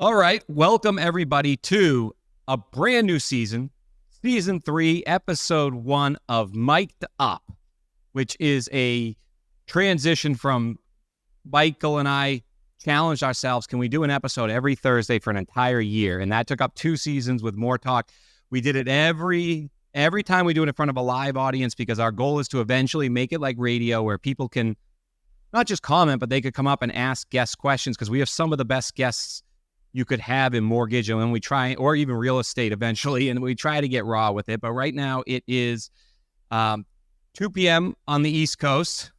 All right. Welcome, everybody, to a brand new season, Season 3, Episode 1 of Mic'd Up, which is a transition from Michael and I challenged ourselves. Can we do an episode every Thursday for an entire year? And that took up 2 seasons with more talk. We did it every time we do it in front of a live audience because our goal is to eventually make it like radio where people can not just comment, but they could come up and ask guest questions because we have some of the best guests you could have in mortgage, and when we try, or even real estate eventually, and we try to get raw with it. But right now it is 2 p.m. on the East Coast.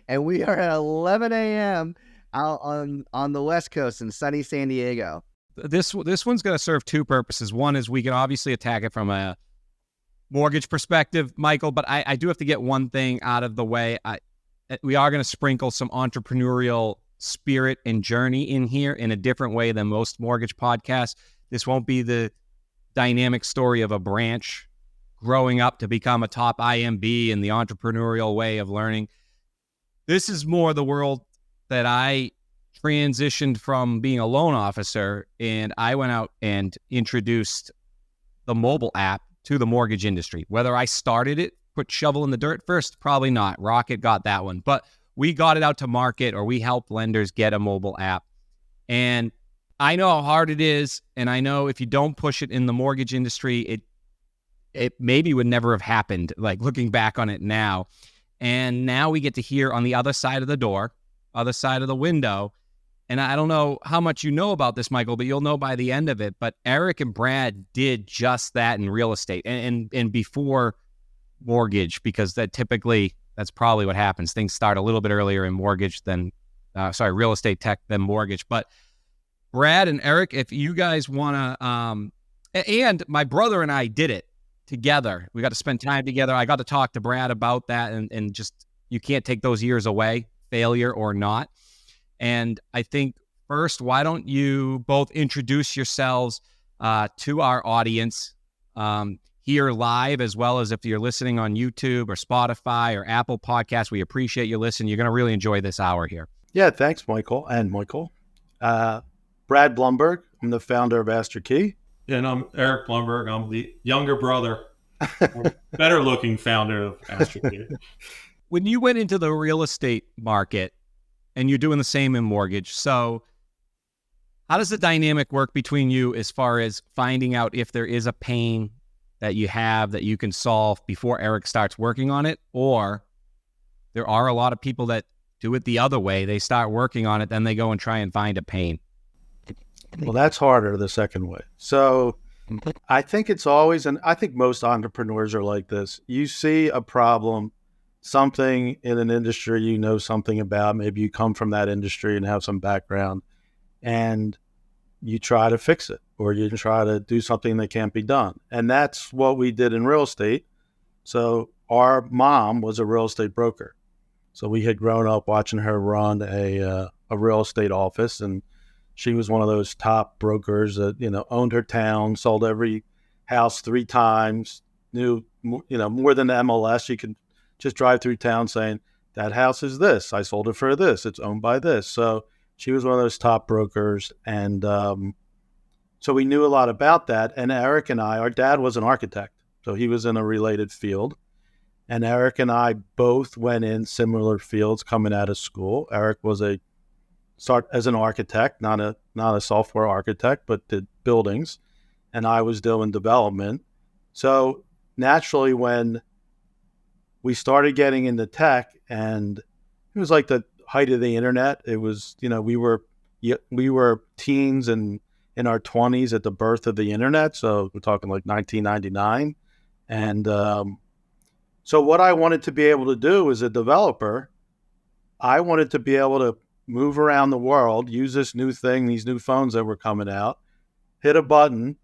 And we are at 11 a.m. out on the West Coast in sunny San Diego. This one's going to serve 2 purposes. One is we can obviously attack it from a mortgage perspective, Michael, but I do have to get one thing out of the way. We are going to sprinkle some entrepreneurial spirit and journey in here in a different way than most mortgage podcasts. This won't be the dynamic story of a branch growing up to become a top IMB and the entrepreneurial way of learning. This is more the world that I transitioned from being a loan officer, and I went out and introduced the mobile app to the mortgage industry. Whether I started it, put shovel in the dirt first, probably not. Rocket got that one. But we got it out to market, or we helped lenders get a mobile app. And I know how hard it is. And I know if you don't push it in the mortgage industry, it maybe would never have happened, like looking back on it now. And now we get to hear on the other side of the door, other side of the window. And I don't know how much you know about this, Michael, but you'll know by the end of it. But Eric and Brad did just that in real estate and before mortgage, because that's probably what happens. Things start a little bit earlier in mortgage than, real estate tech than mortgage. But Brad and Eric, if you guys want to, and my brother and I did it together. We got to spend time together. I got to talk to Brad about that, and just, you can't take those years away, failure or not. And I think first, why don't you both introduce yourselves to our audience here live, as well as if you're listening on YouTube or Spotify or Apple Podcasts. We appreciate you listening. You're going to really enjoy this hour here. Yeah, thanks, Michael. Brad Blumberg. I'm the founder of AsterKey. And I'm Eric Blumberg. I'm the younger brother, better looking founder of AsterKey. When you went into the real estate market, and you're doing the same in mortgage, so how does the dynamic work between you as far as finding out if there is a pain that you have that you can solve before Eric starts working on it? Or there are a lot of people that do it the other way. They start working on it, then they go and try and find a pain. Well, that's harder the second way. So I think it's always, and I think most entrepreneurs are like this. You see a problem, something in an industry you know something about, maybe you come from that industry and have some background, and you try to fix it, or you try to do something that can't be done. And that's what we did in real estate. So our mom was a real estate broker. So we had grown up watching her run a real estate office, and she was one of those top brokers that, owned her town, sold every house 3 times, knew, more than the MLS. You could just drive through town saying, that house is this, I sold it for this, it's owned by this. So she was one of those top brokers. And so we knew a lot about that. And Eric and I, our dad was an architect, so he was in a related field. And Eric and I both went in similar fields coming out of school. Eric was start as an architect, not a software architect, but did buildings. And I was doing development. So naturally, when we started getting into tech, and it was like the height of the internet. It was, we were teens and in our 20s at the birth of the internet. So we're talking like 1999. And so what I wanted to be able to do as a developer, I wanted to be able to move around the world, use this new thing, these new phones that were coming out, hit a button,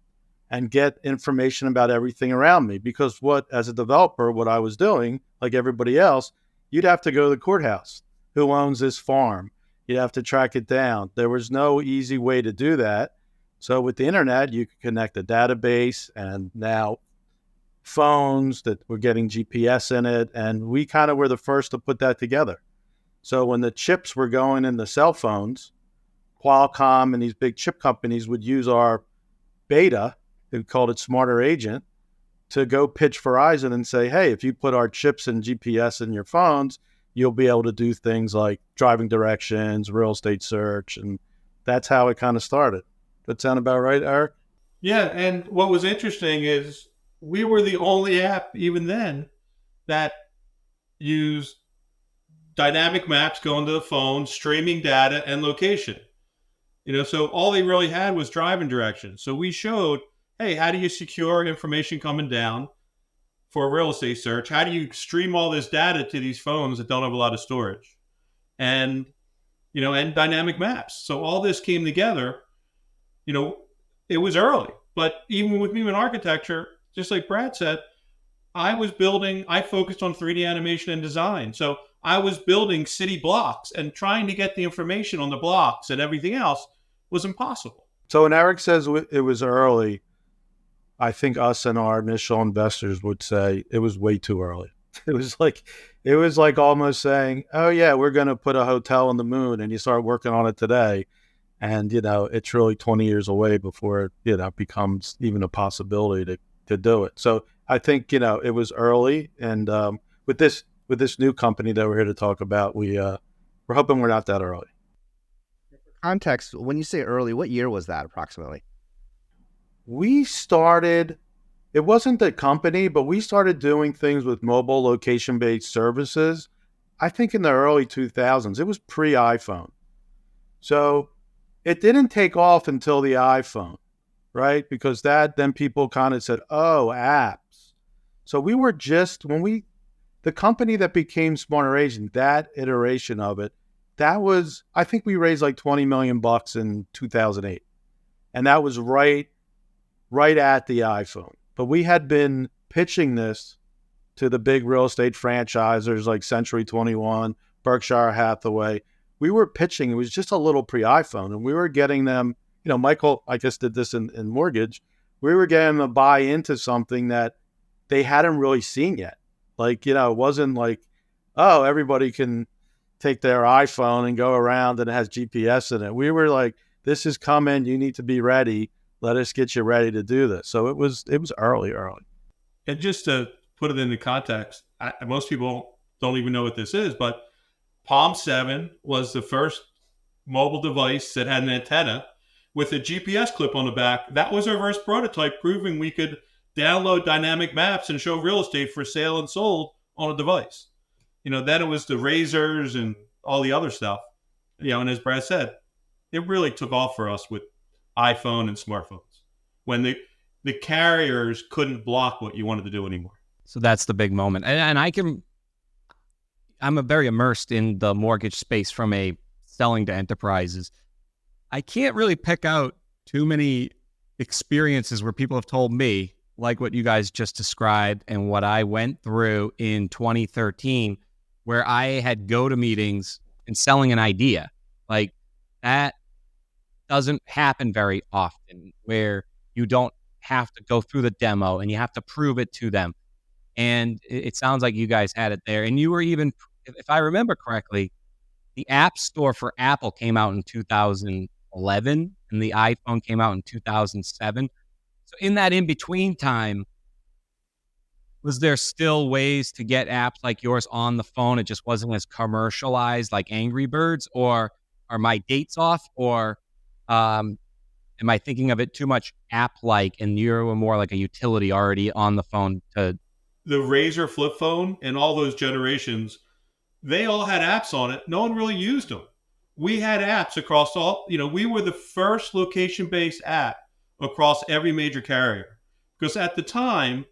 and get information about everything around me. Because as a developer, what I was doing, like everybody else, you'd have to go to the courthouse. Who owns this farm? You'd have to track it down. There was no easy way to do that. So with the internet, you could connect a database, and now phones that were getting GPS in it. And we kind of were the first to put that together. So when the chips were going in the cell phones, Qualcomm and these big chip companies would use our beta, they called it Smarter Agent, to go pitch Verizon and say, hey, if you put our chips and GPS in your phones, you'll be able to do things like driving directions, real estate search. And that's how it kind of started. That sound about right, Eric? Yeah, and what was interesting is we were the only app even then that used dynamic maps going to the phone, streaming data, and location. So all they really had was driving directions. So we showed, hey, how do you secure information coming down for a real estate search? How do you stream all this data to these phones that don't have a lot of storage? And, and dynamic maps. So all this came together. It was early, but even with human architecture, just like Brad said, I focused on 3D animation and design. So I was building city blocks, and trying to get the information on the blocks and everything else was impossible. So when Eric says it was early, I think us and our initial investors would say it was way too early. It was like almost saying, oh yeah, we're going to put a hotel on the moon, and you start working on it today. And, it's really 20 years away before it becomes even a possibility to do it. So I think, it was early. And with this new company that we're here to talk about, we're hoping we're not that early. Context, when you say early, what year was that approximately? We started, it wasn't the company, but we started doing things with mobile location-based services, I think in the early 2000s. It was pre-iPhone. So it didn't take off until the iPhone, right? Because then people kind of said, oh, apps. So we were the company that became Smarter Agent, that iteration of it, I think we raised like $20 million in 2008. And that was right at the iPhone. But we had been pitching this to the big real estate franchisers like Century 21, Berkshire Hathaway. We were pitching, it was just a little pre-iPhone, and we were getting them, Michael, I guess, did this in mortgage. We were getting them to buy into something that they hadn't really seen yet. Like, it wasn't like, oh, everybody can take their iPhone and go around and it has GPS in it. We were like, this is coming. You need to be ready. Let us get you ready to do this. So it was early. And just to put it into context, most people don't even know what this is, but Palm 7 was the first mobile device that had an antenna with a GPS clip on the back. That was our first prototype proving we could download dynamic maps and show real estate for sale and sold on a device. Then it was the razors and all the other stuff. And as Brad said, it really took off for us with iPhone and smartphones when the carriers couldn't block what you wanted to do anymore. So that's the big moment. And I'm very immersed in the mortgage space from a selling to enterprises. I can't really pick out too many experiences where people have told me, like what you guys just described and what I went through in 2013, where I had go-to meetings and selling an idea. Like, that doesn't happen very often, where you don't have to go through the demo and you have to prove it to them. And it sounds like you guys had it there. And you were even, if I remember correctly, the App Store for Apple came out in 2011 and the iPhone came out in 2007. So in that in-between time, was there still ways to get apps like yours on the phone? It just wasn't as commercialized like Angry Birds, or are my dates off, or am I thinking of it too much app-like and you're more like a utility already on the phone? To the Razor flip phone and all those generations, they all had apps on it. No one really used them. We had apps across all, we were the first location-based app across every major carrier. Because at the time,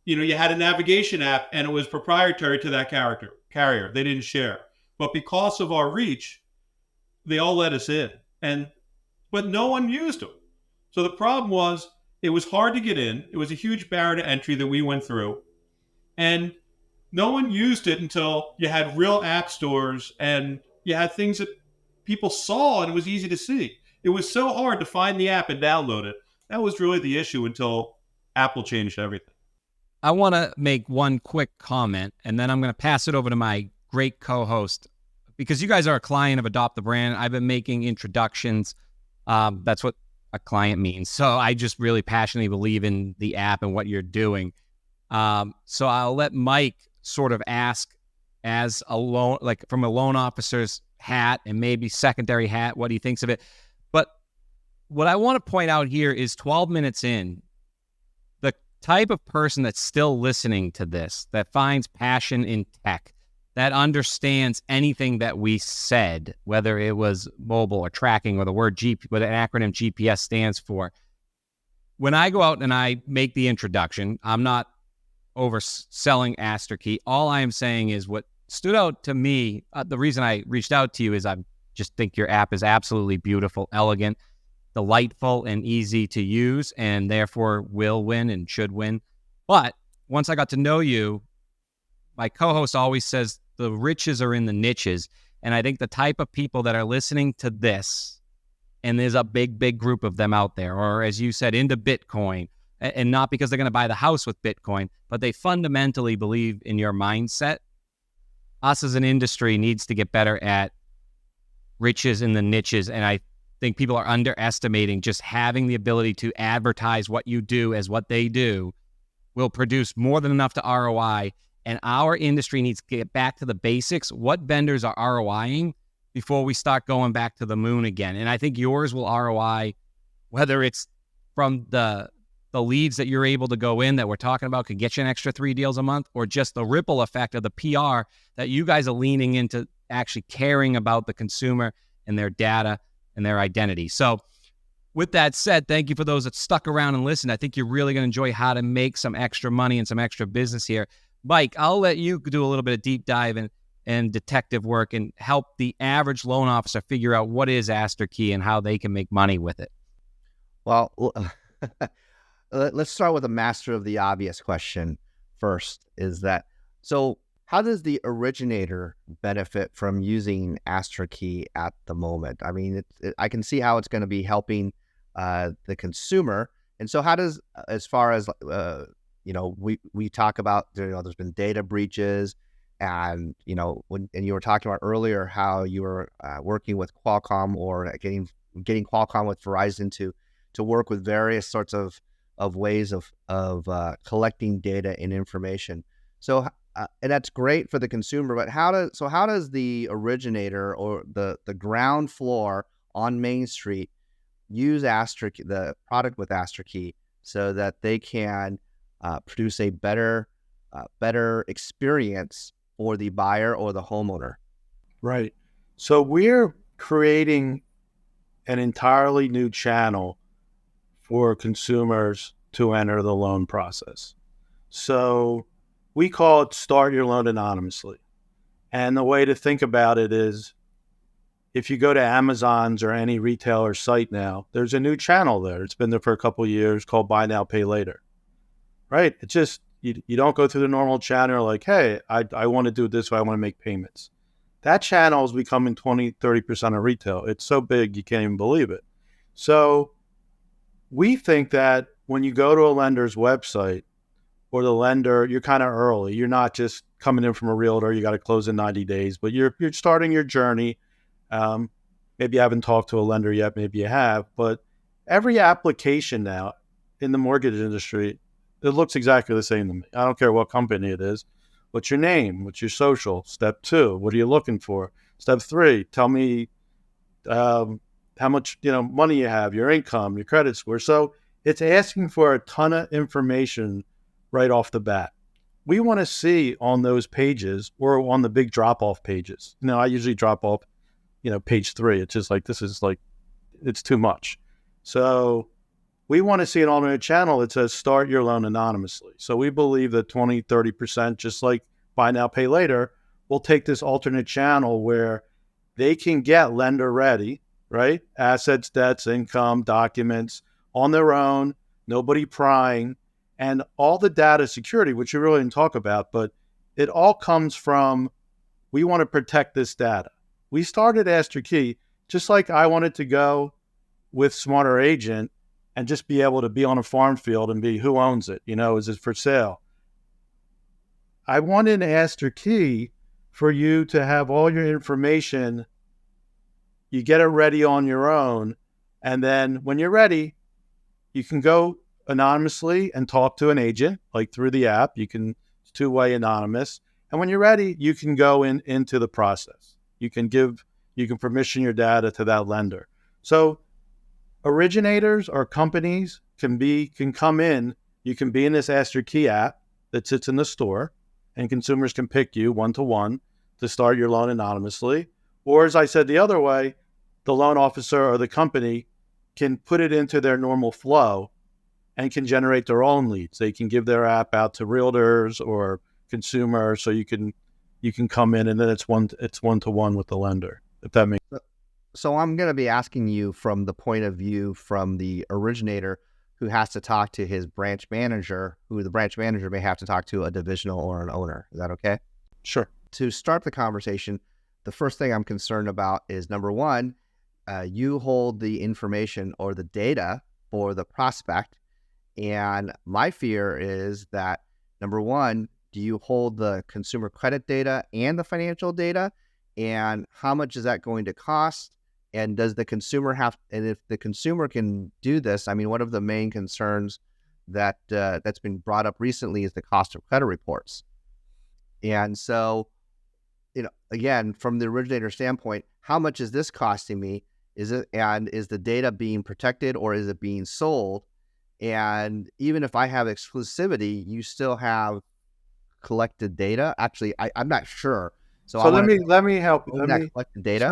you had a navigation app and it was proprietary to that carrier. They didn't share. But because of our reach, they all let us in. But no one used them. So the problem was, it was hard to get in. It was a huge barrier to entry that we went through. And no one used it until you had real app stores and you had things that people saw and it was easy to see. It was so hard to find the app and download it. That was really the issue until Apple changed everything. I want to make one quick comment, and then I'm going to pass it over to my great co-host, because you guys are a client of Adopt the Brand. I've been making introductions. That's what a client means. So I just really passionately believe in the app and what you're doing. So I'll let Mike sort of ask as a loan, like from a loan officer's hat and maybe secondary hat, what he thinks of it. But what I want to point out here is 12 minutes in, the type of person that's still listening to this, that finds passion in tech, that understands anything that we said, whether it was mobile or tracking or the word what an acronym GPS stands for. When I go out and I make the introduction, I'm not overselling AsterKey. All I am saying is what stood out to me, the reason I reached out to you is I just think your app is absolutely beautiful, elegant, delightful, and easy to use, and therefore will win and should win. But once I got to know you, my co-host always says the riches are in the niches. And I think the type of people that are listening to this, and there's a big, big group of them out there, or as you said, into Bitcoin, and not because they're going to buy the house with Bitcoin, but they fundamentally believe in your mindset. Us as an industry needs to get better at riches in the niches. And I think people are underestimating just having the ability to advertise what you do as what they do will produce more than enough to ROI. And our industry needs to get back to the basics. What vendors are ROIing before we start going back to the moon again? And I think yours will ROI, whether it's from the leads that you're able to go in that we're talking about could get you an extra 3 deals a month, or just the ripple effect of the PR that you guys are leaning into actually caring about the consumer and their data and their identity. So with that said, thank you for those that stuck around and listened. I think you're really going to enjoy how to make some extra money and some extra business here. Mike, I'll let you do a little bit of deep dive and detective work and help the average loan officer figure out what is AsterKey and how they can make money with it. Well, let's start with a master of the obvious question first, is that, so how does the originator benefit from using AsterKey at the moment? I mean, I can see how it's going to be helping the consumer. And so how does, as far as, we talk about, there's been data breaches, and, and you were talking about earlier how you were working with Qualcomm, or getting Qualcomm with Verizon to work with various sorts of ways of collecting data and information. So, and that's great for the consumer, but how does the originator or the ground floor on Main Street use AsterKey, the product with AsterKey, so that they can produce a better experience for the buyer or the homeowner? Right. So we're creating an entirely new channel for consumers to enter the loan process. So we call it Start Your Loan Anonymously. And the way to think about it is, if you go to Amazon's or any retailer site now, there's a new channel there. It's been there for a couple of years, called Buy Now, Pay Later. Right? It's just, you don't go through the normal channel like, hey, I want to do it this way, I want to make payments. That channel is becoming 20, 30% of retail. It's so big, you can't even believe it. So we think that when you go to a lender's website, or the lender, you're kind of early. You're not just coming in from a realtor, you got to close in 90 days, but you're starting your journey. Maybe you haven't talked to a lender yet, maybe you have, but every application now in the mortgage industry, it looks exactly the same to me. I don't care what company it is. What's your name? What's your social? Step 2, what are you looking for? Step 3, tell me how much money you have, your income, your credit score. So it's asking for a ton of information right off the bat. We want to see on those pages, or on the big drop-off pages. I usually drop off, page 3. It's just like, it's too much. So we want to see an alternate channel that says Start Your Loan Anonymously. So we believe that 20, 30%, just like Buy Now, Pay Later, will take this alternate channel where they can get lender ready, right? Assets, debts, income, documents on their own, nobody prying, and all the data security, which we really didn't talk about, but it all comes from, we want to protect this data. We started AsterKey just like I wanted to go with Smarter Agent and just be able to be on a farm field and be, who owns it? Is it for sale? I wanted AsterKey for you to have all your information. You get it ready on your own. And then when you're ready, you can go anonymously and talk to an agent, like through the app. It's two-way anonymous. And when you're ready, you can go into the process. You can permission your data to that lender. So originators or companies can come in. You can be in this AsterKey app that sits in the store, and consumers can pick you one-to-one to start your loan anonymously. Or as I said the other way, the loan officer or the company can put it into their normal flow and can generate their own leads. They can give their app out to realtors or consumers, so you can come in, and then it's one-to-one with the lender, if that makes sense. So I'm going to be asking you from the point of view from the originator who has to talk to his branch manager, who the branch manager may have to talk to a divisional or an owner. Is that okay? Sure. To start the conversation, the first thing I'm concerned about is, number one, you hold the information or the data for the prospect. And my fear is that, number one, do you hold the consumer credit data and the financial data? And how much is that going to cost? And does the consumer and if the consumer can do this, I mean, one of the main concerns that that's been brought up recently is the cost of credit reports. And so, again, from the originator standpoint, how much is this costing me? Is the data being protected, or is it being sold? And even if I have exclusivity, you still have collected data. Actually, I'm not sure. So let me help. Collected data.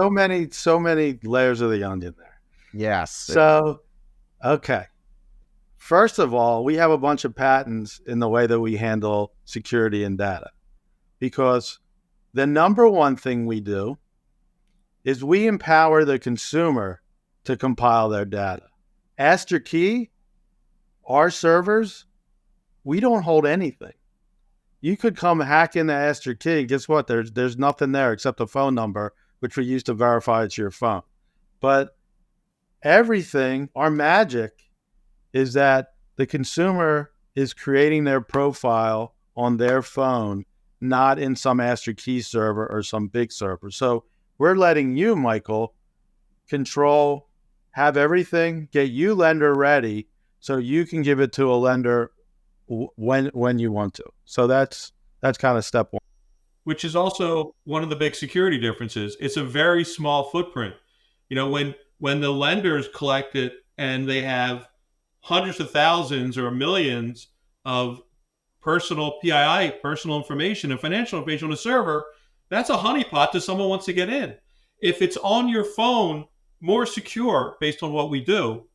So many layers of the onion there. Yes. So, okay. First of all, we have a bunch of patents in the way that we handle security and data, because the number one thing we do is we empower the consumer to compile their data. AsterKey, our servers, we don't hold anything. You could come hack into AsterKey, and guess what? There's nothing there except a phone number, which we use to verify it's your phone. But everything, our magic, is that the consumer is creating their profile on their phone, not in some AsterKey server or some big server. So we're letting you, Michael, have everything, get you lender ready, so you can give it to a lender when you want to. So that's kind of step one. Which is also one of the big security differences. It's a very small footprint. When the lenders collect it and they have hundreds of thousands or millions of personal PII, personal information and financial information on a server, that's a honeypot to someone wants to get in. If it's on your phone, more secure based on what we do,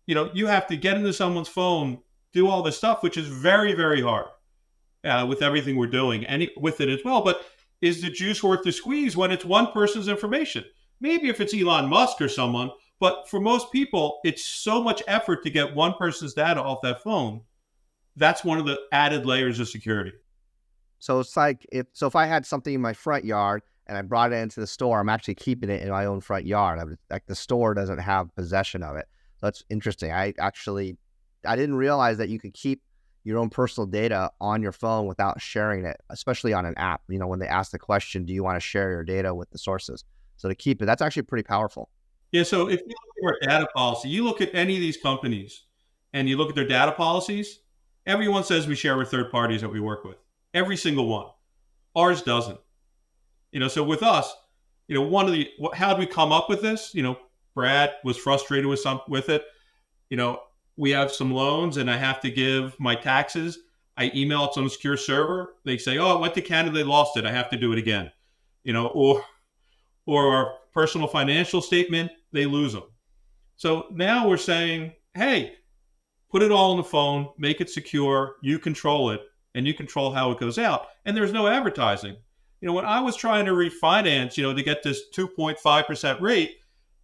you have to get into someone's phone, do all this stuff, which is very, very hard with everything we're doing and with it as well. But is the juice worth the squeeze when it's one person's information? Maybe if it's Elon Musk or someone, but for most people, it's so much effort to get one person's data off that phone. That's one of the added layers of security. So it's like if I had something in my front yard and I brought it into the store, I'm actually keeping it in my own front yard. Like the store doesn't have possession of it. So that's interesting. I didn't realize that you could keep your own personal data on your phone without sharing it, especially on an app. When they ask the question, do you want to share your data with the sources? So to keep it, that's actually pretty powerful. Yeah. So if you look at our data policy, you look at any of these companies and you look at their data policies, everyone says we share with third parties that we work with. Every single one. Ours doesn't. So with us, how did we come up with this? Brad was frustrated with it. We have some loans and I have to give my taxes. I email it to some secure server. They say, oh, it went to Canada, they lost it. I have to do it again. Or our personal financial statement, they lose them. So now we're saying, hey, put it all on the phone, make it secure, you control it, and you control how it goes out. And there's no advertising. When I was trying to refinance, to get this 2.5% rate,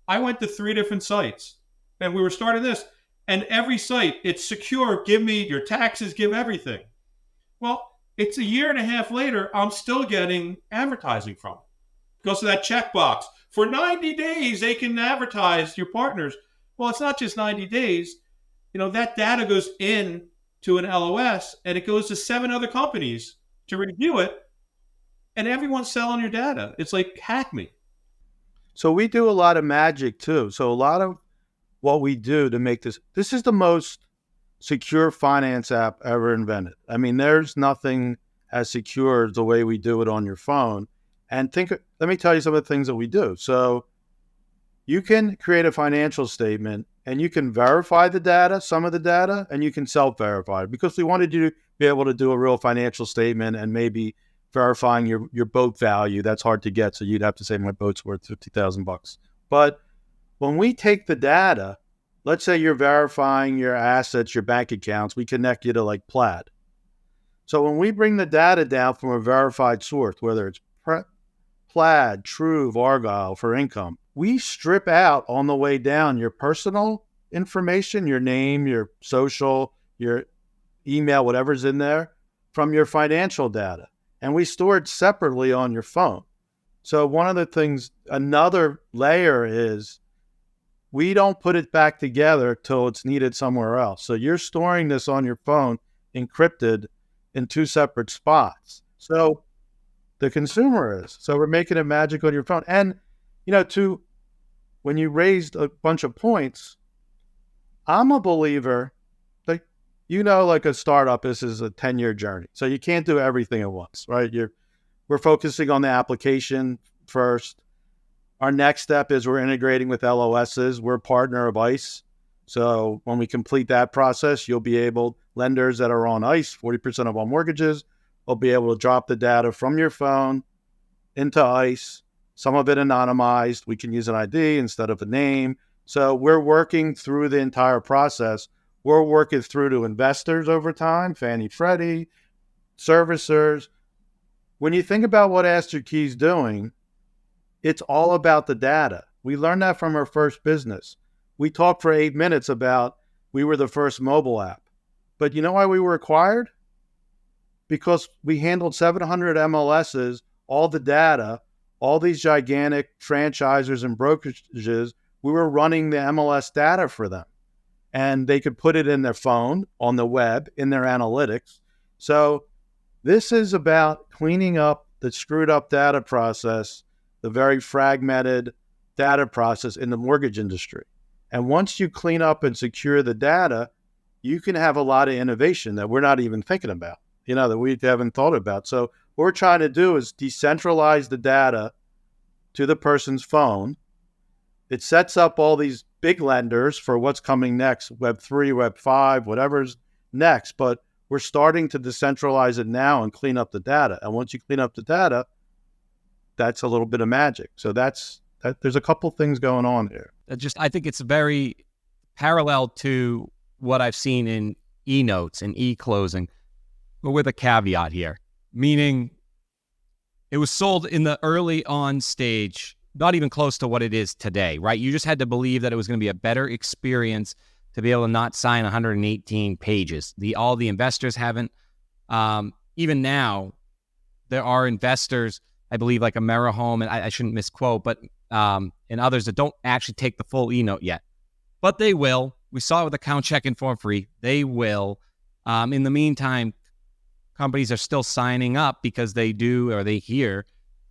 I went to 3 different sites and we were starting this. And every site, it's secure. Give me your taxes, give everything. Well, it's a year and a half later, I'm still getting advertising from it because of that checkbox. For 90 days, they can advertise your partners. Well, it's not just 90 days. That data goes in to an LOS and it goes to 7 other companies to review it. and everyone's selling your data. It's like, hack me. So we do a lot of magic too. So a lot of what we do to make this is the most secure finance app ever invented. I mean, there's nothing as secure as the way we do it on your phone. And let me tell you some of the things that we do. So you can create a financial statement and you can verify the data, some of the data, and you can self-verify, because we wanted you to be able to do a real financial statement and maybe verifying your boat value. That's hard to get. So you'd have to say my boat's worth $50,000. But when we take the data, let's say you're verifying your assets, your bank accounts, we connect you to like Plaid. So when we bring the data down from a verified source, whether it's Plaid, Truve, Argyle for income, we strip out on the way down your personal information, your name, your social, your email, whatever's in there, from your financial data. And we store it separately on your phone. So one of the things, another layer is we don't put it back together till it's needed somewhere else. So you're storing this on your phone, encrypted in two separate spots. So the consumer is. So we're making it magic on your phone. And, when you raised a bunch of points, I'm a believer that, like a startup, this is a 10-year journey. So you can't do everything at once, right? We're focusing on the application first. Our next step is we're integrating with LOSs. We're a partner of ICE. So when we complete that process, lenders that are on ICE, 40% of all mortgages, will be able to drop the data from your phone into ICE, some of it anonymized. We can use an ID instead of a name. So we're working through the entire process. We're working through to investors over time, Fannie, Freddie, servicers. When you think about what AsterKey is doing, it's all about the data. We learned that from our first business. We talked for 8 minutes about we were the first mobile app. But you know why we were acquired? Because we handled 700 MLSs, all the data, all these gigantic franchisers and brokerages. We were running the MLS data for them. And they could put it in their phone, on the web, in their analytics. So this is about cleaning up the screwed up data process, the very fragmented data process in the mortgage industry. And once you clean up and secure the data, you can have a lot of innovation that we're not even thinking about, that we haven't thought about. So what we're trying to do is decentralize the data to the person's phone. It sets up all these big lenders for what's coming next, Web3, Web5, whatever's next. But we're starting to decentralize it now and clean up the data. And once you clean up the data, that's a little bit of magic. So there's a couple things going on here. I think it's very parallel to what I've seen in e-notes and e-closing, but with a caveat here, meaning it was sold in the early on stage, not even close to what it is today, right? You just had to believe that it was going to be a better experience to be able to not sign 118 pages. All the investors haven't. Even now, there are investors, I believe, like AmeriHome, and I shouldn't misquote, but and others that don't actually take the full e-note yet. But they will. We saw it with account check-in form free. They will. In the meantime, companies are still signing up because they do, or they hear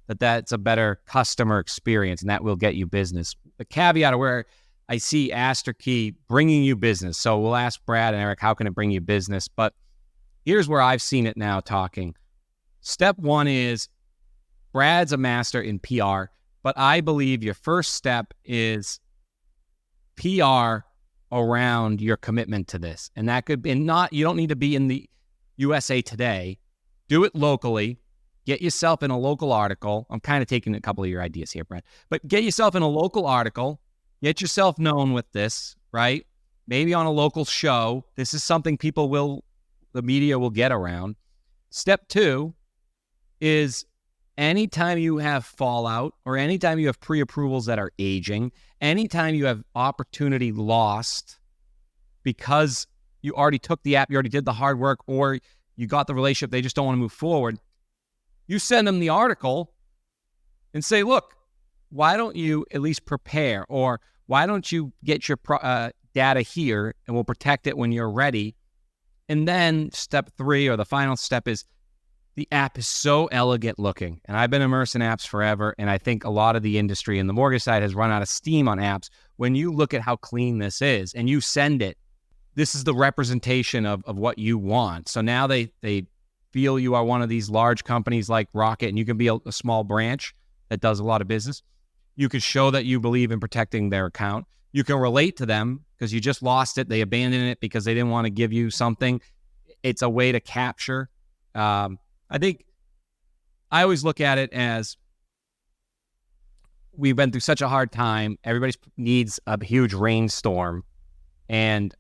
that that's a better customer experience and that will get you business. The caveat of where I see AsterKey bringing you business. So we'll ask Brad and Eric, how can it bring you business? But here's where I've seen it now talking. Step one is Brad's a master in PR, but I believe your first step is PR around your commitment to this. And that could be you don't need to be in the USA Today. Do it locally. Get yourself in a local article. I'm kind of taking a couple of your ideas here, Brad. But get yourself in a local article. Get yourself known with this, right? Maybe on a local show. This is something the media will get around. Step two is anytime you have fallout or anytime you have pre-approvals that are aging, anytime you have opportunity lost because you already took the app, you already did the hard work, or you got the relationship, they just don't want to move forward, you send them the article and say, look, why don't you at least prepare, or why don't you get your data here and we'll protect it when you're ready. And then step three, or the final step, is the app is so elegant looking. And I've been immersed in apps forever. And I think a lot of the industry in the mortgage side has run out of steam on apps. When you look at how clean this is and you send it, this is the representation of what you want. So now they feel you are one of these large companies like Rocket, and you can be a small branch that does a lot of business. You can show that you believe in protecting their account. You can relate to them because you just lost it. They abandoned it because they didn't want to give you something. It's a way to capture. I think I always look at it as we've been through such a hard time. Everybody needs a huge rainstorm. And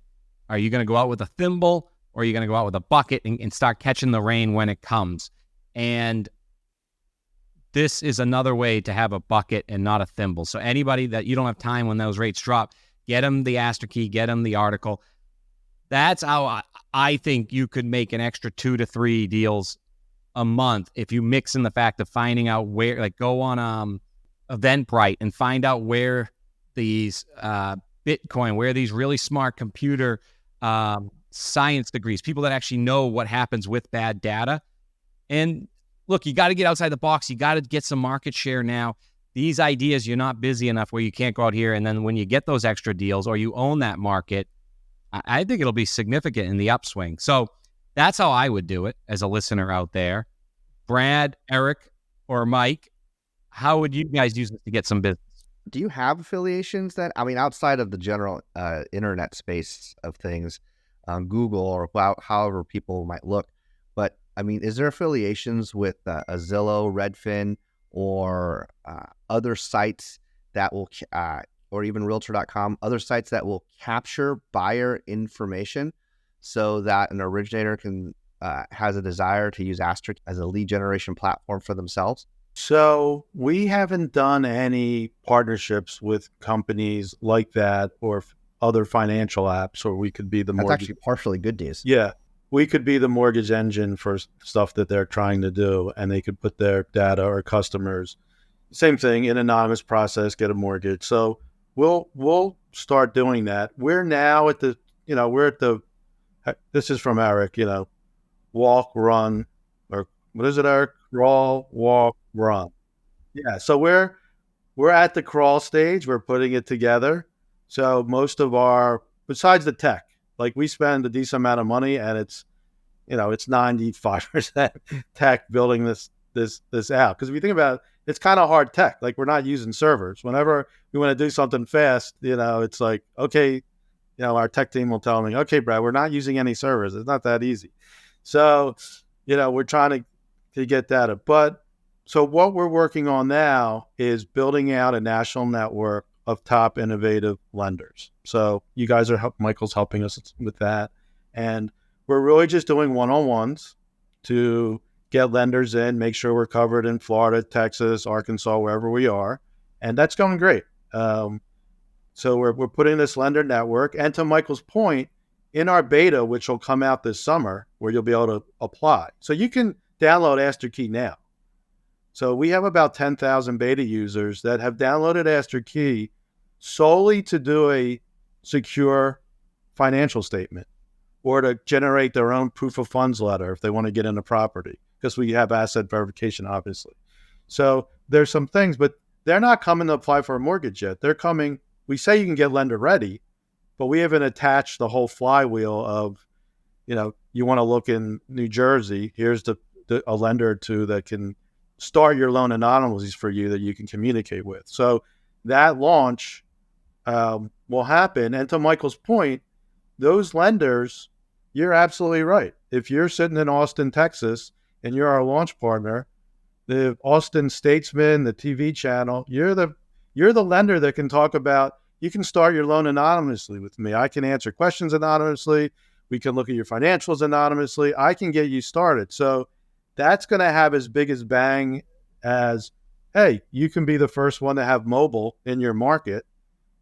are you going to go out with a thimble, or are you going to go out with a bucket and start catching the rain when it comes? And this is another way to have a bucket and not a thimble. So anybody that you don't have time when those rates drop, get them the AsterKey, get them the article. That's how I think you could make an extra 2 to 3 deals a month if you mix in the fact of finding out where, like go on Eventbrite and find out where these Bitcoin, where these really smart computer science degrees, people that actually know what happens with bad data. And look, you got to get outside the box. You got to get some market share now. These ideas, you're not busy enough where you can't go out here. And then when you get those extra deals or you own that market, I think it'll be significant in the upswing. So that's how I would do it as a listener out there. Brad, Eric, or Mike, how would you guys use this to get some business? Do you have affiliations that, I mean, outside of the general internet space of things, Google or however people might look, but I mean, is there affiliations with a Zillow, Redfin, or other sites that will, or even Realtor.com, other sites that will capture buyer information so that an originator can has a desire to use AsterKey as a lead generation platform for themselves? So we haven't done any partnerships with companies like that or other financial apps, or we could be the That's mortgage. actually partially good news. Yeah, we could be the mortgage engine for stuff that they're trying to do, and they could put their data or customers, same thing, an anonymous process, get a mortgage. So we'll start doing that. We're now at the, this is from Eric, walk, run, or what is it, Eric? Crawl, walk, run. Yeah. So we're at the crawl stage. We're putting it together. So most of our, besides the tech, like we spend a decent amount of money, and it's 95% tech building this app. Because if you think about it, it's kind of hard tech. Like we're not using servers. Whenever we want to do something fast, it's like, okay, our tech team will tell me, okay, Brad, we're not using any servers. It's not that easy. So, we're trying to get data. But so what we're working on now is building out a national network of top innovative lenders. So you guys Michael's helping us with that. And we're really just doing one-on-ones to get lenders in, make sure we're covered in Florida, Texas, Arkansas, wherever we are. And that's going great. So we're putting this lender network. And to Michael's point, in our beta, which will come out this summer, where you'll be able to apply. So you can download AsterKey now. So we have about 10,000 beta users that have downloaded AsterKey solely to do a secure financial statement or to generate their own proof of funds letter if they want to get into property, because we have asset verification, obviously. So there's some things, but they're not coming to apply for a mortgage yet. They're coming, we say you can get lender ready, but we haven't attached the whole flywheel of, you want to look in New Jersey, here's a lender or two that can start your loan anonymously for you that you can communicate with. So that launch will happen. And to Michael's point, those lenders, you're absolutely right. If you're sitting in Austin, Texas, and you're our launch partner, the Austin Statesman, the TV channel, you're the lender that can talk about, you can start your loan anonymously with me. I can answer questions anonymously. We can look at your financials anonymously. I can get you started. So that's going to have as big as bang as, hey, you can be the first one to have mobile in your market.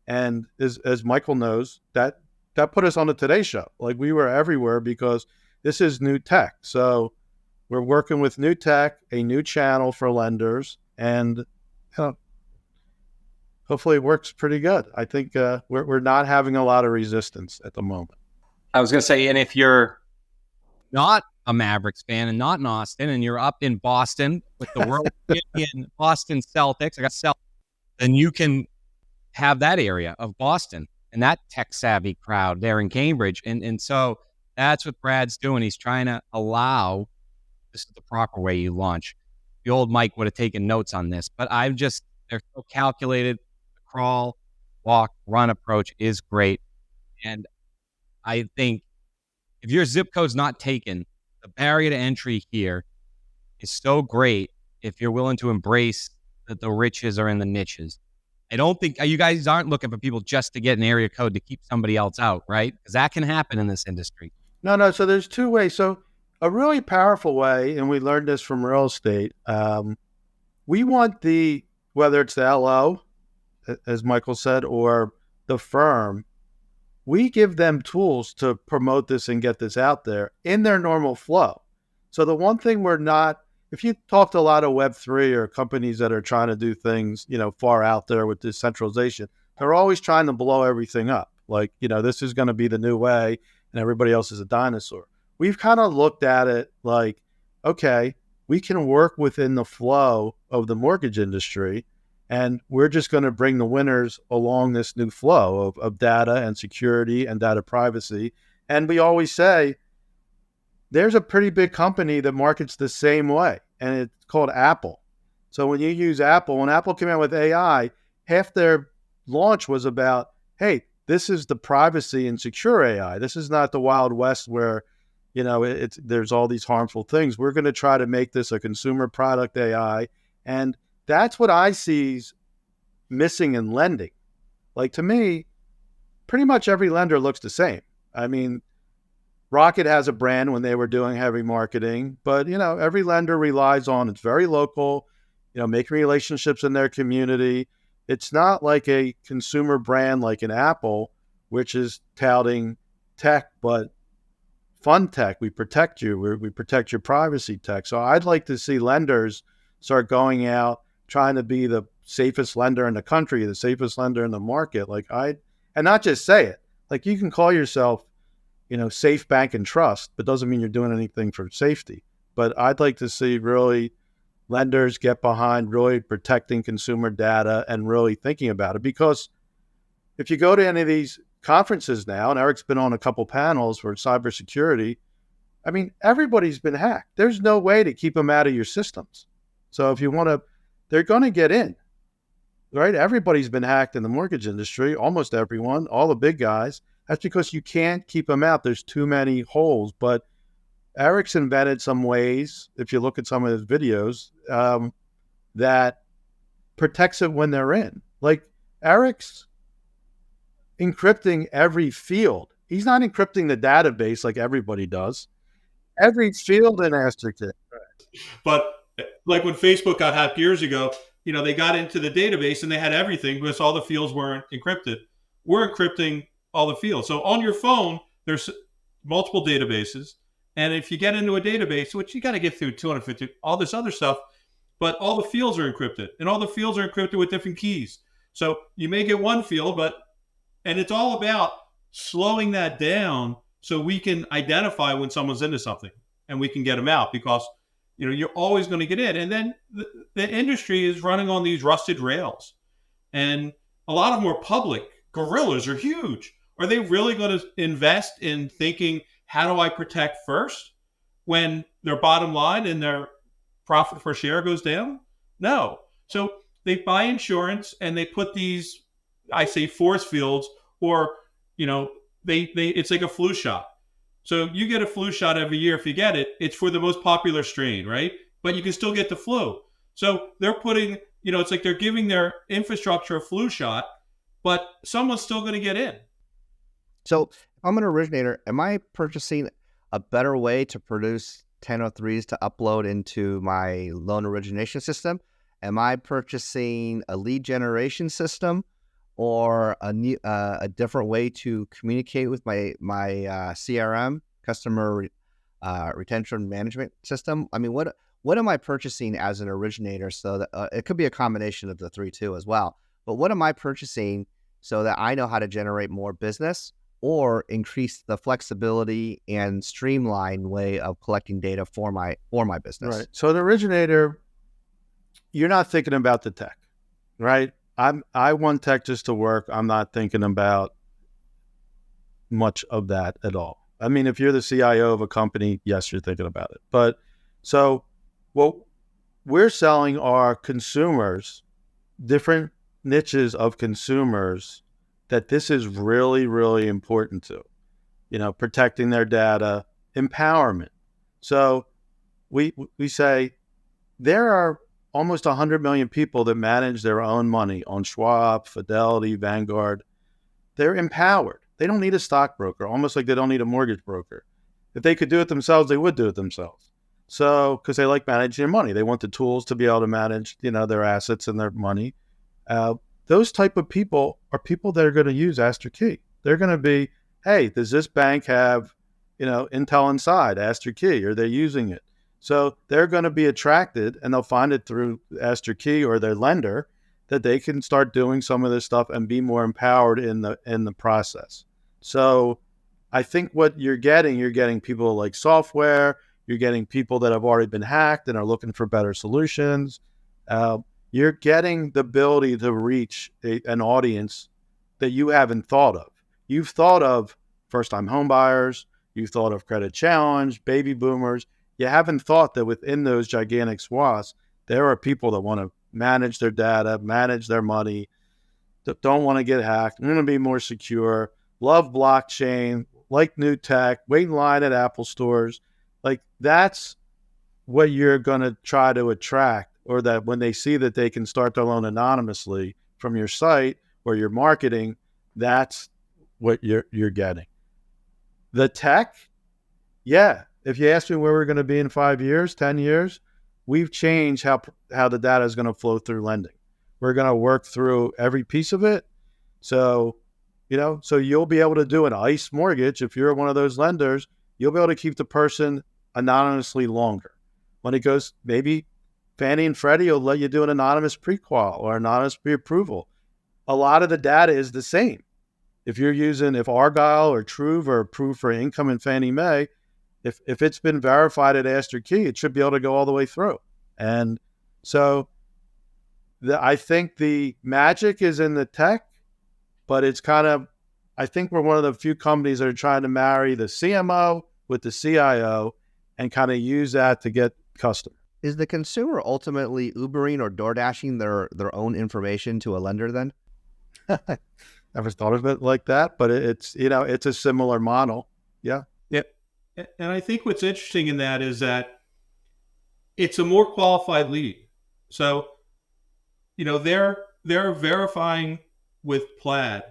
And as Michael knows, that put us on the Today Show. Like we were everywhere because this is new tech. So we're working with new tech, a new channel for lenders, and hopefully it works pretty good. I think we're not having a lot of resistance at the moment. I was going to say, and if you're not a Mavericks fan and not in Austin, and you're up in Boston with the world champion Boston Celtics, then you can have that area of Boston and that tech savvy crowd there in Cambridge. And so that's what Brad's doing. He's trying to allow, this is the proper way you launch. The old Mike would have taken notes on this, but they're so calculated. The crawl, walk, run approach is great. And I think if your zip code's not taken, the barrier to entry here is so great if you're willing to embrace that the riches are in the niches. I don't think you guys aren't looking for people just to get an area code to keep somebody else out, right? Because that can happen in this industry. No. So there's two ways. So a really powerful way, and we learned this from real estate, we want whether it's the LO, as Michael said, or the firm, we give them tools to promote this and get this out there in their normal flow. So the one thing if you talk to a lot of Web3 or companies that are trying to do things, far out there with decentralization, they're always trying to blow everything up. Like, this is going to be the new way and everybody else is a dinosaur. We've kind of looked at it like, okay, we can work within the flow of the mortgage industry, and we're just going to bring the winners along this new flow of data and security and data privacy. And we always say, there's a pretty big company that markets the same way, and it's called Apple. So when you use Apple, when Apple came out with AI, half their launch was about, hey, this is the privacy and secure AI. This is not the Wild West where, there's all these harmful things. We're going to try to make this a consumer product AI. And that's what I see missing in lending. Like, to me, pretty much every lender looks the same. I mean, Rocket has a brand when they were doing heavy marketing, but, every lender relies on, it's very local, making relationships in their community. It's not like a consumer brand like an Apple, which is touting tech, but fun tech. We protect you. We protect your privacy tech. So I'd like to see lenders start going out, trying to be the safest lender in the country, the safest lender in the market. And not just say it. Like, you can call yourself, Safe Bank and Trust, but doesn't mean you're doing anything for safety. But I'd like to see really lenders get behind really protecting consumer data and really thinking about it. Because if you go to any of these conferences now, and Eric's been on a couple panels for cybersecurity, I mean, everybody's been hacked. There's no way to keep them out of your systems. So if you want to, they're going to get in, right? Everybody's been hacked in the mortgage industry, almost everyone, all the big guys. That's because you can't keep them out. There's too many holes. But Eric's invented some ways, if you look at some of his videos, that protects it when they're in. Like, Eric's encrypting every field. He's not encrypting the database like everybody does. Every field in AsterKey. But like when Facebook got hacked years ago, they got into the database and they had everything because all the fields weren't encrypted. We're encrypting all the fields. So on your phone, there's multiple databases. And if you get into a database, which you got to get through 250, all this other stuff, but all the fields are encrypted, and all the fields are encrypted with different keys. So you may get one field, and it's all about slowing that down so we can identify when someone's into something and we can get them out, because you're always going to get in. And then the industry is running on these rusted rails, and a lot of them are public. Gorillas are huge. Are they really going to invest in thinking, how do I protect first, when their bottom line and their profit per share goes down? No. So they buy insurance and they put these, I say, force fields, or it's like a flu shot. So you get a flu shot every year. If you get it, it's for the most popular strain, right? But you can still get the flu. So they're putting, it's like they're giving their infrastructure a flu shot, but someone's still going to get in. So if I'm an originator, am I purchasing a better way to produce 1003s to upload into my loan origination system? Am I purchasing a lead generation system, or a different way to communicate with my CRM, customer retention management system? I mean, what am I purchasing as an originator? So that it could be a combination of the three too as well. But what am I purchasing so that I know how to generate more business or increase the flexibility and streamlined way of collecting data for my business? Right. So the originator, you're not thinking about the tech, right? I want tech just to work. I'm not thinking about much of that at all. I mean, if you're the CIO of a company, yes, you're thinking about it. But so what we're selling are consumers, different niches of consumers that this is really, really important to, protecting their data, empowerment. So we say there are almost 100 million people that manage their own money on Schwab, Fidelity, Vanguard. They're empowered. They don't need a stockbroker, almost like they don't need a mortgage broker. If they could do it themselves, they would do it themselves. So, because they like managing their money. They want the tools to be able to manage, their assets and their money. Those type of people are people that are going to use AsterKey. They're going to be, hey, does this bank have, Intel Inside, AsterKey? Are they using it? So they're going to be attracted, and they'll find it through AsterKey or their lender, that they can start doing some of this stuff and be more empowered in the process. So I think what you're getting people like software, you're getting people that have already been hacked and are looking for better solutions. You're getting the ability to reach an audience that you haven't thought of. You've thought of first-time homebuyers, you've thought of credit challenge, baby boomers. You haven't thought that within those gigantic swaths, there are people that want to manage their data, manage their money, that don't want to get hacked, want to be more secure, love blockchain, like new tech, wait in line at Apple stores. Like that's what you're going to try to attract, or that when they see that they can start their loan anonymously from your site or your marketing, that's what you're getting. The tech, yeah. If you ask me where we're going to be in 5 years, 10 years, we've changed how the data is going to flow through lending. We're going to work through every piece of it. So, so you'll be able to do an ICE mortgage. If you're one of those lenders, you'll be able to keep the person anonymously longer. When it goes, maybe Fannie and Freddie will let you do an anonymous pre-qual or anonymous pre-approval. A lot of the data is the same. If Argyle or Truve are approved for income in Fannie Mae, if it's been verified at AsterKey, it should be able to go all the way through. And so I think the magic is in the tech, but it's I think we're one of the few companies that are trying to marry the CMO with the CIO and kind of use that to get customers. Is the consumer ultimately Ubering or DoorDashing their own information to a lender then? Never thought of it like that, but it's a similar model. Yeah. And I think what's interesting in that is that it's a more qualified lead. So, they're verifying with Plaid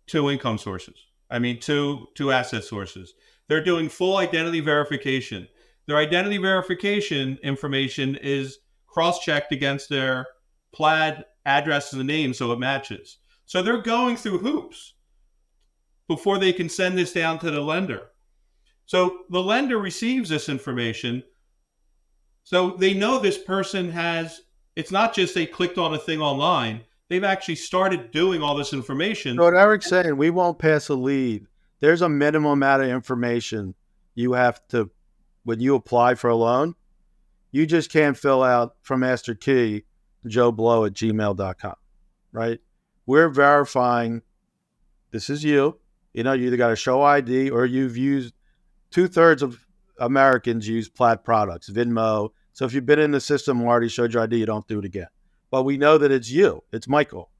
2 income sources. I mean, two asset sources. They're doing full identity verification. Their identity verification information is cross-checked against their Plaid addresses and names so it matches. So they're going through hoops before they can send this down to the lender. So the lender receives this information. So they know this person it's not just they clicked on a thing online. They've actually started doing all this information. So what Eric's saying, we won't pass a lead. There's a minimum amount of information you have to, when you apply for a loan, you just can't fill out from AsterKey, joeblow@gmail.com, right? We're verifying this is you. You either got to show ID or you've used 2/3 of Americans use Plaid products, Venmo. So if you've been in the system, already showed your ID, you don't do it again. But we know that it's you, it's Michael.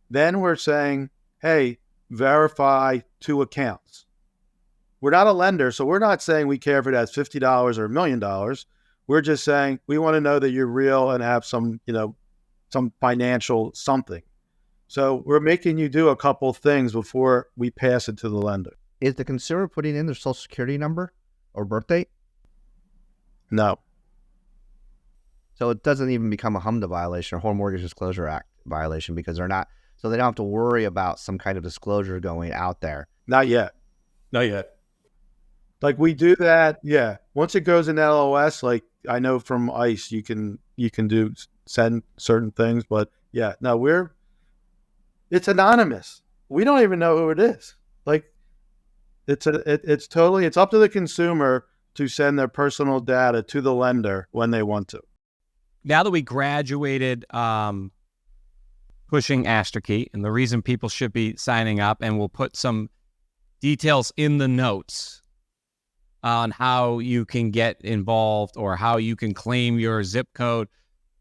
Then we're saying, hey, verify 2 accounts. We're not a lender, so we're not saying we care if it has $50 or $1 million. We're just saying we want to know that you're real and have some financial something. So we're making you do a couple things before we pass it to the lender. Is the consumer putting in their social security number or birth date? No. So it doesn't even become a HMDA violation or Home Mortgage Disclosure Act violation because they're not, so they don't have to worry about some kind of disclosure going out there. Not yet. Like we do that, yeah. Once it goes in LOS, like I know from ICE, you can send certain things, but yeah, no, it's anonymous. We don't even know who it is. Like It's up to the consumer to send their personal data to the lender when they want to. Now that we graduated pushing AsterKey, and the reason people should be signing up, and we'll put some details in the notes on how you can get involved or how you can claim your zip code,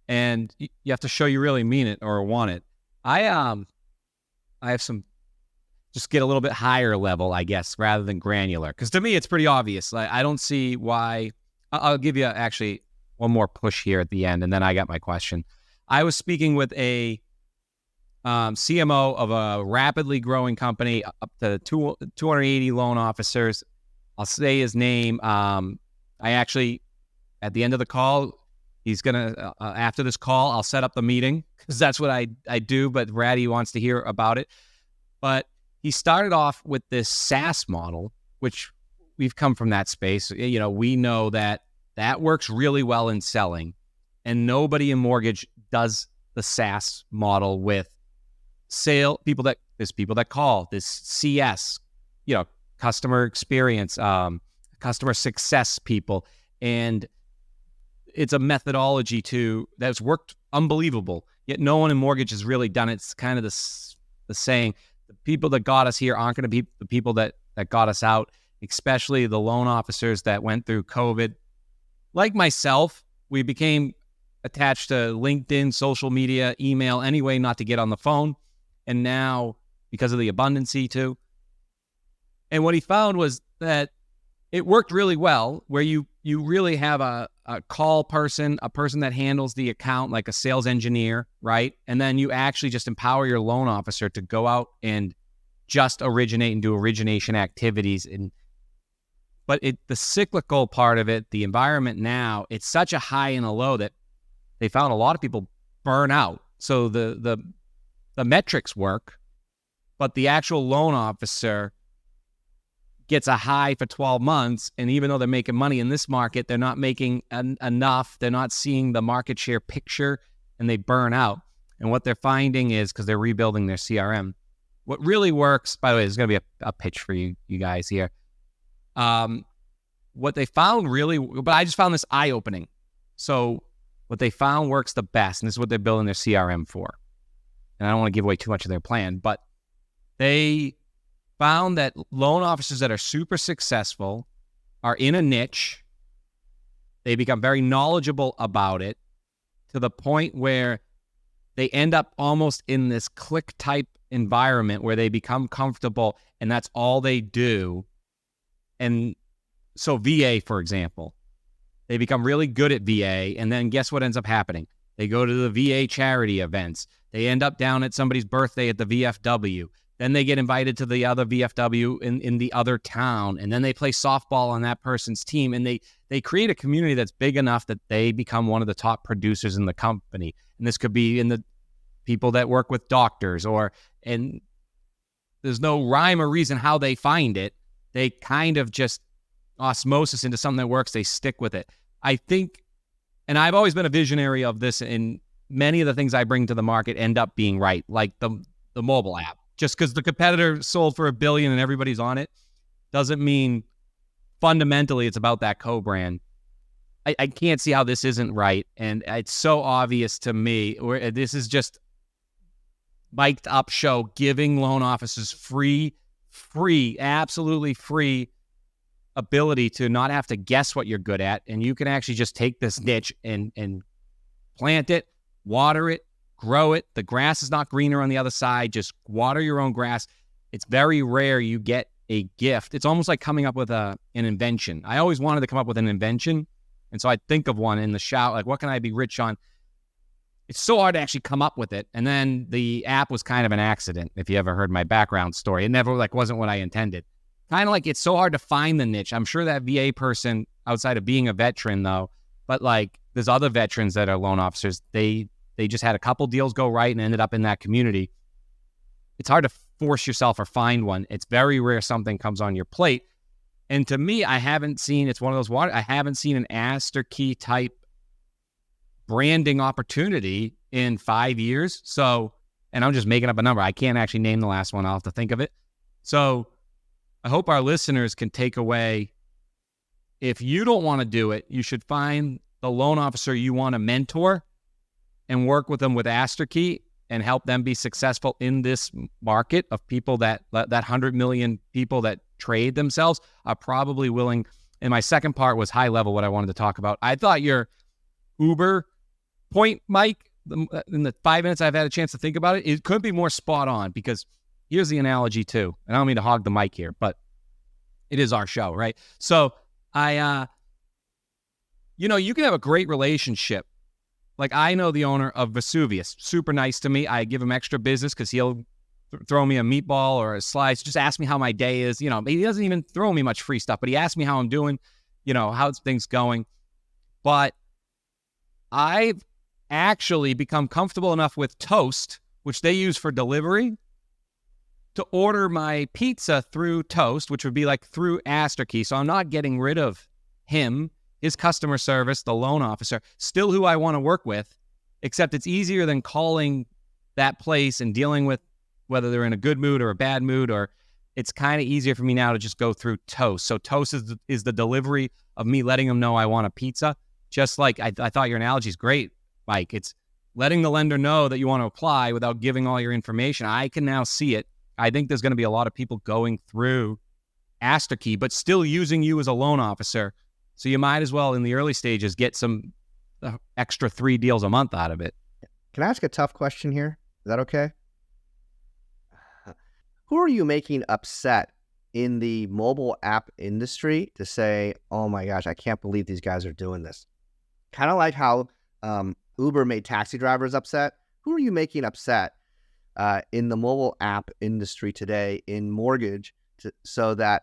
and you have to show you really mean it or want it. I have some, just get a little bit higher level, I guess, rather than granular, because to me it's pretty obvious. I don't see why. I'll give you actually one more push here at the end, and then I got my question. I was speaking with a CMO of a rapidly growing company, up to 280 loan officers. I'll say his name. I actually, at the end of the call, he's going to, after this call, I'll set up the meeting, because that's what I do, but Ratty wants to hear about it. But he started off with this SaaS model, which we've come from that space. You know, we know that works really well in selling, and nobody in mortgage does the SaaS model with people that call, this CS, you know, customer experience, customer success people. And it's a methodology that's worked unbelievable, yet no one in mortgage has really done it. It's kind of the saying, the people that got us here aren't going to be the people that got us out, especially the loan officers that went through COVID. Like myself, we became attached to LinkedIn, social media, email, anyway, not to get on the phone. And now, because of the abundancy too. And what he found was that it worked really well, where you really have a call person, a person that handles the account, like a sales engineer, right? And then you actually just empower your loan officer to go out and just originate and do origination activities. But the cyclical part of it, the environment now, it's such a high and a low that they found a lot of people burn out. So the metrics work, but the actual loan officer gets a high for 12 months. And even though they're making money in this market, they're not making enough. They're not seeing the market share picture, and they burn out. And what they're finding is, because they're rebuilding their CRM, what really works, by the way, there's going to be a pitch for you guys here. What they found really, but I just found this eye-opening. So what they found works the best, and this is what they're building their CRM for. And I don't want to give away too much of their plan, but they found that loan officers that are super successful are in a niche. They become very knowledgeable about it, to the point where they end up almost in this click type environment where they become comfortable, and that's all they do. And so VA, for example, they become really good at VA, and then guess what ends up happening? They go to the VA charity events. They end up down at somebody's birthday at the VFW. Then they get invited to the other VFW in the other town, and then they play softball on that person's team, and they create a community that's big enough that they become one of the top producers in the company. And this could be in the people that work with doctors, and there's no rhyme or reason how they find it. They kind of just osmosis into something that works. They stick with it. I think, and I've always been a visionary of this, and many of the things I bring to the market end up being right, like the mobile app. Just because the competitor sold for $1 billion and everybody's on it doesn't mean fundamentally it's about that co-brand. I can't see how this isn't right. And it's so obvious to me, where this is just MikedUp Show giving loan officers free, absolutely free ability to not have to guess what you're good at. And you can actually just take this niche and plant it, water it, grow it. The grass is not greener on the other side. Just water your own grass. It's very rare you get a gift. It's almost like coming up with an invention. I always wanted to come up with an invention. And so I'd think of one in the shower, like, what can I be rich on? It's so hard to actually come up with it. And then the app was kind of an accident. If you ever heard my background story, it never wasn't what I intended. Kind of like, it's so hard to find the niche. I'm sure that VA person, outside of being a veteran though, but like there's other veterans that are loan officers, they just had a couple deals go right and ended up in that community. It's hard to force yourself or find one. It's very rare something comes on your plate. And to me, I haven't seen, it's one of those I haven't seen an AsterKey type branding opportunity in 5 years. So, and I'm just making up a number. I can't actually name the last one. I'll have to think of it. So I hope our listeners can take away, if you don't want to do it, you should find the loan officer you want to mentor and work with them with AsterKey and help them be successful in this market of people that 100 million people that trade themselves are probably willing. And my second part was high level, what I wanted to talk about. I thought your Uber point, Mike, in the 5 minutes I've had a chance to think about it, it could be more spot on, because here's the analogy too. And I don't mean to hog the mic here, but it is our show, right? So you can have a great relationship. Like, I know the owner of Vesuvius, super nice to me. I give him extra business because he'll throw me a meatball or a slice, just ask me how my day is. He doesn't even throw me much free stuff, but he asks me how I'm doing, how's things going. But I've actually become comfortable enough with Toast, which they use for delivery, to order my pizza through Toast, which would be like through AsterKey. So I'm not getting rid of him, his customer service, the loan officer, still who I want to work with, except it's easier than calling that place and dealing with whether they're in a good mood or a bad mood, or it's kind of easier for me now to just go through Toast. So Toast is the delivery of me letting them know I want a pizza. Just like I thought your analogy is great, Mike. It's letting the lender know that you want to apply without giving all your information. I can now see it. I think there's going to be a lot of people going through AsterKey, but still using you as a loan officer. So you might as well, in the early stages, get some extra 3 deals a month out of it. Can I ask a tough question here? Is that okay? Who are you making upset in the mobile app industry to say, oh my gosh, I can't believe these guys are doing this? Kind of like how Uber made taxi drivers upset. Who are you making upset in the mobile app industry today in mortgage so that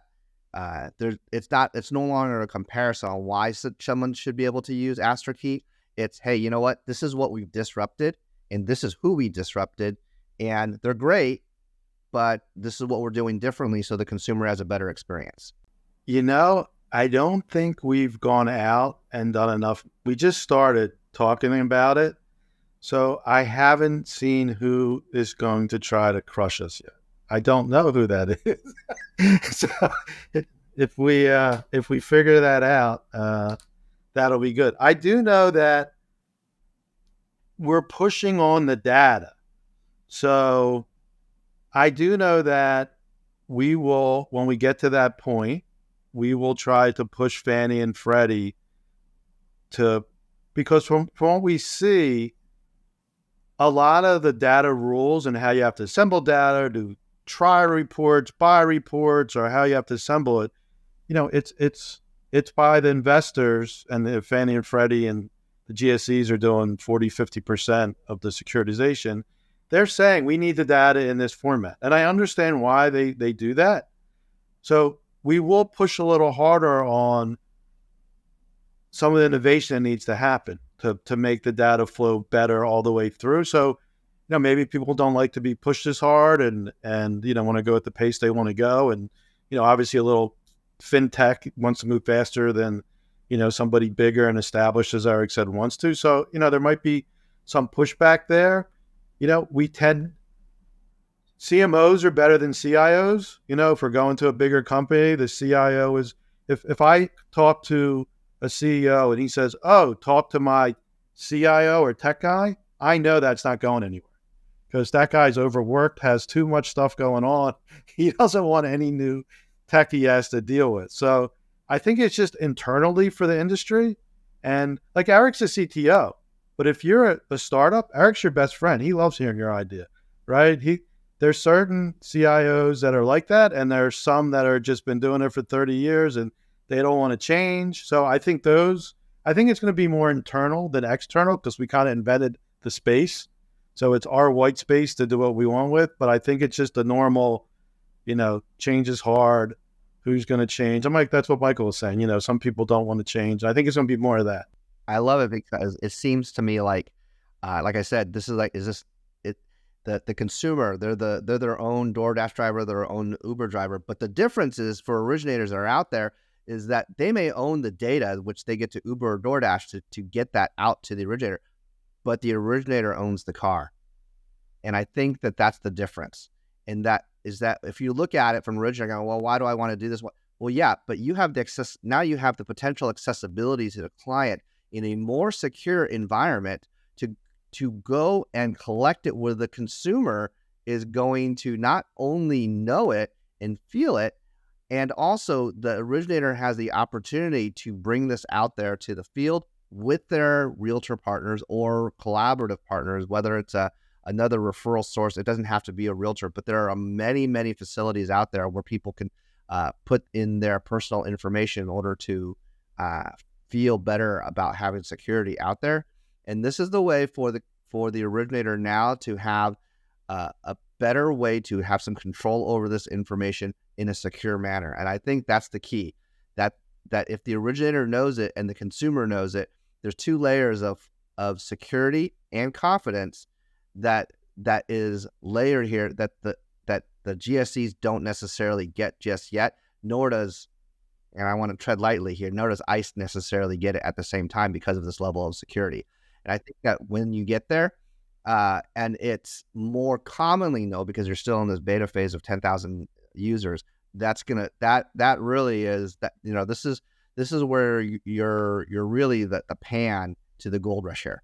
it's no longer a comparison on why someone should be able to use AsterKey. It's, hey, you know what? This is what we've disrupted, and this is who we disrupted, and they're great, but this is what we're doing differently so the consumer has a better experience. I don't think we've gone out and done enough. We just started talking about it, so I haven't seen who is going to try to crush us yet. I don't know who that is. So if we figure that out, that'll be good. I do know that we're pushing on the data. So I do know that we will, when we get to that point, we will try to push Fannie and Freddie because from what we see, a lot of the data rules and how you have to assemble data, do try reports, buy reports, or how you have to assemble it, it's by the investors, and the Fannie and Freddie and the GSEs are doing 40-50% of the securitization. They're saying we need the data in this format. And I understand why they do that. So we will push a little harder on some of the innovation that needs to happen to make the data flow better all the way through. So, maybe people don't like to be pushed as hard and want to go at the pace they want to go. And, obviously a little fintech wants to move faster than, somebody bigger and established, as Eric said, wants to. So, there might be some pushback there. CMOs are better than CIOs. If we're going to a bigger company, the CIO is, if I talk to a CEO and he says, oh, talk to my CIO or tech guy, I know that's not going anywhere because that guy's overworked, has too much stuff going on. He doesn't want any new tech he has to deal with. So I think it's just internally for the industry. And like Eric's a CTO, but if you're a startup, Eric's your best friend. He loves hearing your idea, right? There's certain CIOs that are like that, and there's some that are just been doing it for 30 years and they don't want to change. So I think it's going to be more internal than external because we kind of invented the space. So it's our white space to do what we want with. But I think it's just a normal, change is hard. Who's going to change? I'm like, that's what Michael was saying. Some people don't want to change. I think it's going to be more of that. I love it because it seems to me like I said, the consumer, they're their own DoorDash driver, their own Uber driver. But the difference is for originators that are out there is that they may own the data, which they get to Uber or DoorDash to get that out to the originator, but the originator owns the car. And I think that that's the difference, in that is that if you look at it from originally going, well, why do I want to do this? Well, yeah, but you have now you have the potential accessibility to the client in a more secure environment to go and collect it, where the consumer is going to not only know it and feel it, and also the originator has the opportunity to bring this out there to the field with their realtor partners or collaborative partners, whether it's another referral source. It doesn't have to be a realtor, but there are many, many facilities out there where people can put in their personal information in order to feel better about having security out there. And this is the way for the originator now to have a better way to have some control over this information in a secure manner. And I think that's the key, that if the originator knows it and the consumer knows it, there's two layers of security and confidence that is layered here that the GSEs don't necessarily get just yet, nor does, and I want to tread lightly here, nor does ICE necessarily get it at the same time because of this level of security. And I think that when you get there, and it's more commonly known because you're still in this beta phase of 10,000 users, that really is that, this is where you're really the pan to the gold rush here.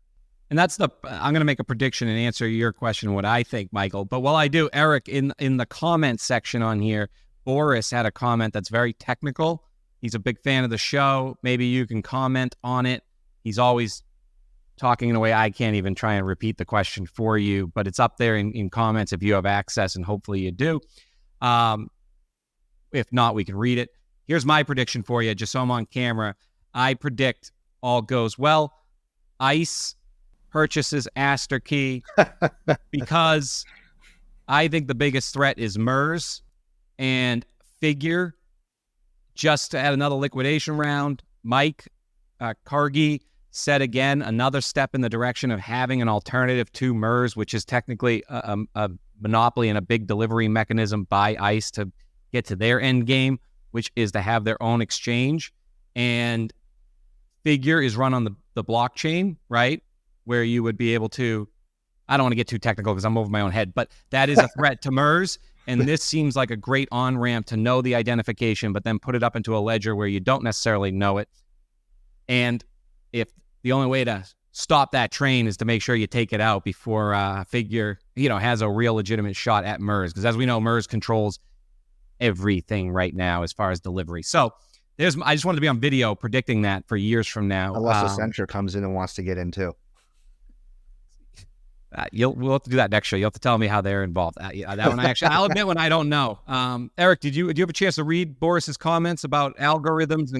And I'm going to make a prediction and answer your question, what I think, Michael. But while I do, Eric, in the comment section on here, Boris had a comment that's very technical. He's a big fan of the show. Maybe you can comment on it. He's always talking in a way I can't even try and repeat the question for you, but it's up there in comments if you have access, and hopefully you do. If not, we can read it. Here's my prediction for you, just so I'm on camera. I predict all goes well. ICE purchases AsterKey because I think the biggest threat is MERS and Figure. Just to add another liquidation round, Mike Cargi said again, another step in the direction of having an alternative to MERS, which is technically a monopoly and a big delivery mechanism by ICE to get to their end game, which is to have their own exchange. And Figure is run on the blockchain, right? Where you would be able to, I don't want to get too technical because I'm over my own head, but that is a threat to MERS. And this seems like a great on-ramp to know the identification, but then put it up into a ledger where you don't necessarily know it. And if the only way to stop that train is to make sure you take it out before Figure, has a real legitimate shot at MERS. Because as we know, MERS controls everything right now as far as delivery. So I just wanted to be on video predicting that for years from now. Unless Accenture comes in and wants to get in too. We'll have to do that next show. You'll have to tell me how they're involved. That one, I'll admit when I don't know. Eric, did you have a chance to read Boris's comments about algorithms?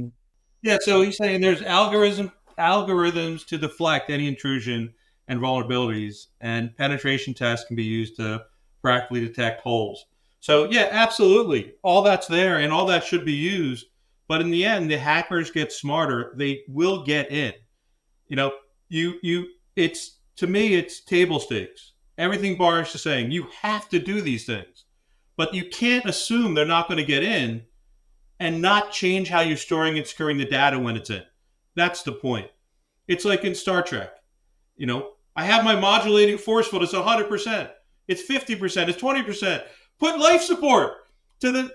Yeah, so he's saying there's algorithms to deflect any intrusion and vulnerabilities, and penetration tests can be used to practically detect holes. So yeah, absolutely. All that's there and all that should be used. But in the end, the hackers get smarter. They will get in. To me, it's table stakes. Everything Boris is saying, you have to do these things, but you can't assume they're not going to get in and not change how you're storing and securing the data when it's in. That's the point. It's like in Star Trek. I have my modulating force field. It's 100%. It's 50%. It's 20%. Put life support to the,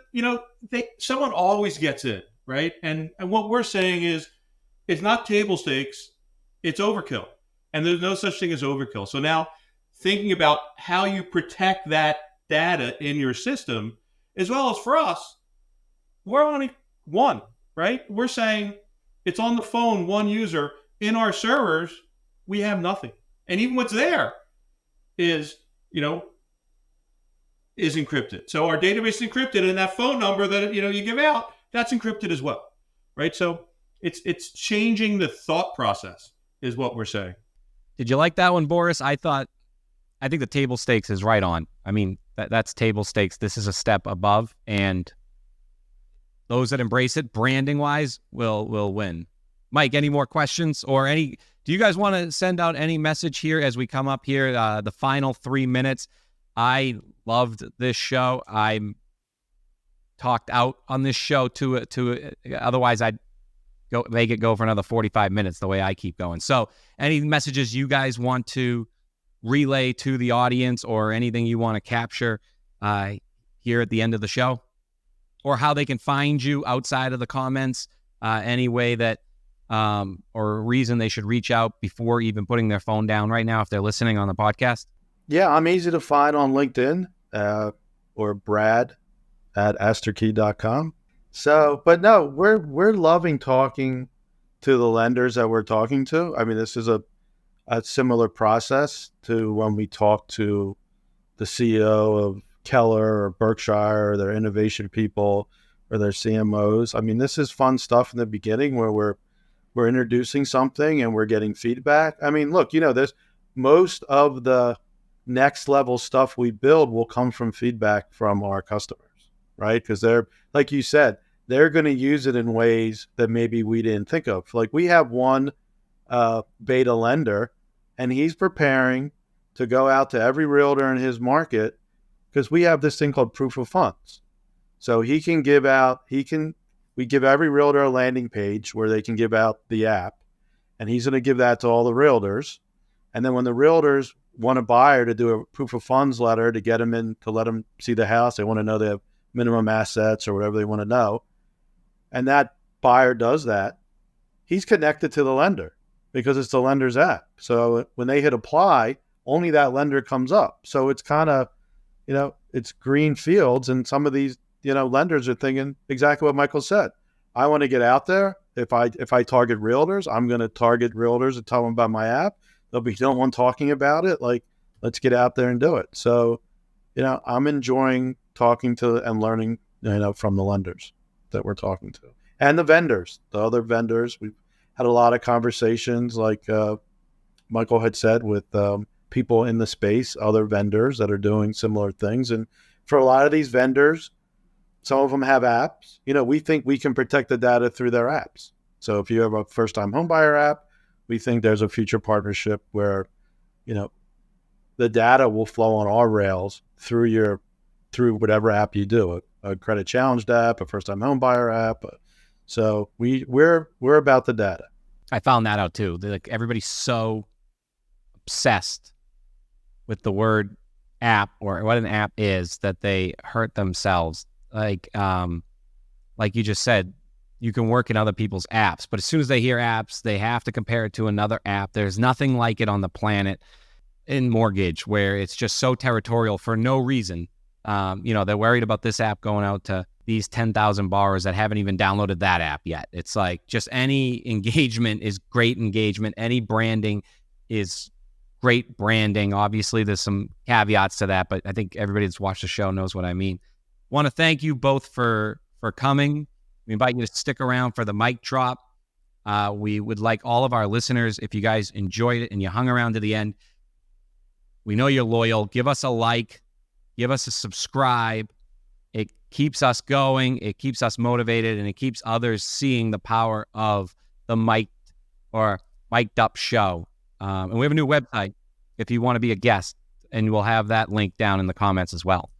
someone always gets in, right? And what we're saying is, it's not table stakes. It's overkill. And there's no such thing as overkill. So now thinking about how you protect that data in your system, as well as for us, we're only one, right? We're saying it's on the phone, one user. In our servers, we have nothing. And even what's there is encrypted. So our database is encrypted, and that phone number that you give out, that's encrypted as well, right? So it's changing the thought process is what we're saying. Did you like that one, Boris? I think the table stakes is right on. I mean, that's table stakes. This is a step above, and those that embrace it branding wise will win. Mike, any more questions do you guys want to send out any message here as we come up here, the final 3 minutes? I loved this show. I'm talked out on this show to otherwise I'd make it go for another 45 minutes the way I keep going. So any messages you guys want to relay to the audience or anything you want to capture here at the end of the show, or how they can find you outside of the comments, any way that or reason they should reach out before even putting their phone down right now if they're listening on the podcast? Yeah, I'm easy to find on LinkedIn or Brad at AsterKey.com. So, but no, we're loving talking to the lenders that we're talking to. I mean, this is a similar process to when we talk to the CEO of Kelleher or Berkshire or their innovation people or their CMOs. I mean, this is fun stuff in the beginning where we're introducing something and we're getting feedback. I mean, look, there's most of the next level stuff we build will come from feedback from our customers, right? Because they're, like you said, they're going to use it in ways that maybe we didn't think of. Like we have one beta lender, and he's preparing to go out to every realtor in his market because we have this thing called proof of funds. So we give every realtor a landing page where they can give out the app, and he's going to give that to all the realtors. And then when the realtors want a buyer to do a proof of funds letter to get them in, to let them see the house, they want to know they have minimum assets or whatever they want to know. And that buyer does that. He's connected to the lender because it's the lender's app. So when they hit apply, only that lender comes up. So it's kind of, it's green fields. And some of these, lenders are thinking exactly what Michael said. I want to get out there. If I target realtors, I'm going to target realtors and tell them about my app. There'll be no one talking about it. Like, let's get out there and do it. So, I'm enjoying talking to and learning, from the lenders that we're talking to and the vendors, the other vendors. We've had a lot of conversations, like Michael had said, with people in the space, other vendors that are doing similar things. And for a lot of these vendors, some of them have apps. We think we can protect the data through their apps. So if you have a first-time homebuyer app, we think there's a future partnership where, the data will flow on our rails through whatever app you do, a credit challenged app, a first-time homebuyer app. So we're about the data. I found that out too. Like everybody's so obsessed with the word app or what an app is that they hurt themselves. Like you just said, you can work in other people's apps, but as soon as they hear apps, they have to compare it to another app. There's nothing like it on the planet in mortgage, where it's just so territorial for no reason. They're worried about this app going out to these 10,000 borrowers that haven't even downloaded that app yet. It's like just any engagement is great engagement. Any branding is great branding. Obviously, there's some caveats to that, but I think everybody that's watched the show knows what I mean. Want to thank you both for coming. We invite you to stick around for the mic drop. We would like all of our listeners, if you guys enjoyed it and you hung around to the end, we know you're loyal. Give us a like. Give us a subscribe. It keeps us going. It keeps us motivated, and it keeps others seeing the power of the MikedUp Show. And we have a new website if you want to be a guest, and we'll have that link down in the comments as well.